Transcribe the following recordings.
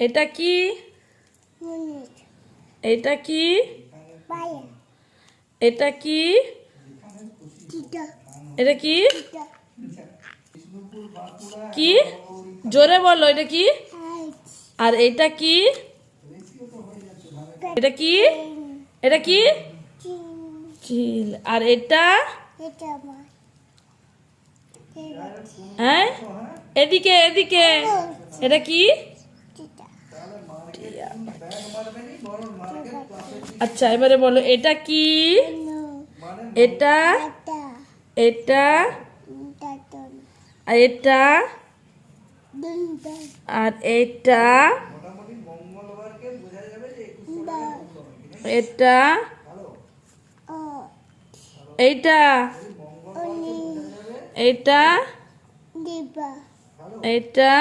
এটা কি? এটা কি? এটা কি? এটা কি? কি? জোরে বলো, এটা কি? আর এটা কি? এটা কি? এটা কি? চিল। আর এটা? হ্যাঁ, এদিকে এদিকে। এটা কি? আচ্ছা, এবারে বলো, এটা কি? এটা? এটা? আর এটা? আর এটা? এটা? এইটা? এইটা? এইটা?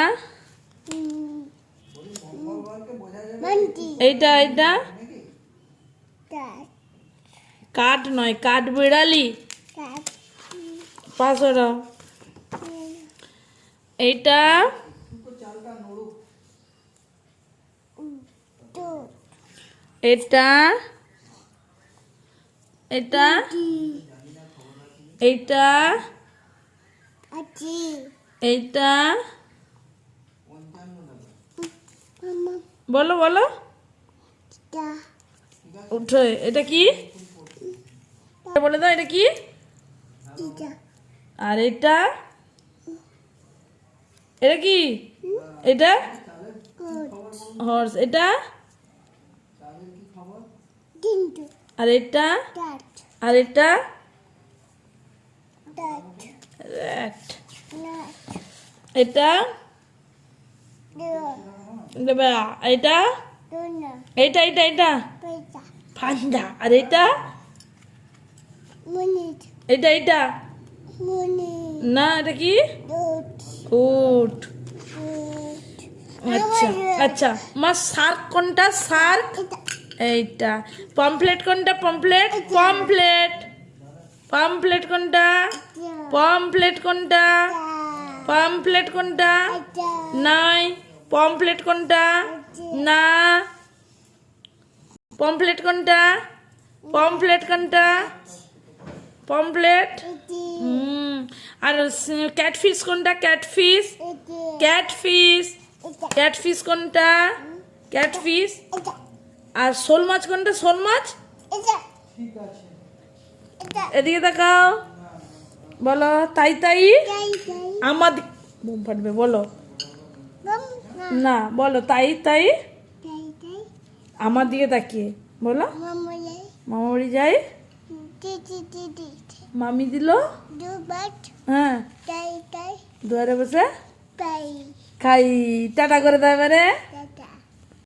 এইটা? এইটা? কাঠ নয়, কাঠ বিড়ালি। পাঁচশো। এইটা? এটা? এটা? এইটা? এইটা? বলো বলো, উঠে। এটা কি? বলে দাও, এটা কি? আর এটা? এটা কি? এটা হর্স। এটা? আর এটা? আর এটা? র্যাট। এটা? এটা? এইটা এইটা এইটা পান্ডা। আর এটা? এটা এটা না, এটা কি? উট। আচ্ছা আচ্ছা, মা শার্ক কোনটা? শার্ক এইটা। পমফ্লেট কোনটা? পমফ্লেট। পমফ্লেট। পমফ্লেট কোনটা? পমফ্লেট কোনটা? পমফ্লেট কোনটা? নাই। পমফ্লেট কোনটা? না। পমফ্লেট কোনটা? পমফ্লেট কোনটা? পমফ্লেট। আর ক্যাটফিশ কোনটা? ক্যাটফিশ। ক্যাটফিশ। ক্যাটফিশ কোনটা? ক্যাটফিশ। আর শোল মাছ কোনটা? শোল মাছ। এদিকে দেখাও, বলো। তাই তাই আমার বুম ফাটবে, বলো না, বলো তাই তাই আমার দিকে তাকিয়ে বলো। মামা বাড়ি যাই, মামি দিল। হ্যাঁ, দুয়ারে বসে খাই। টাটা করে দেয় এবারে।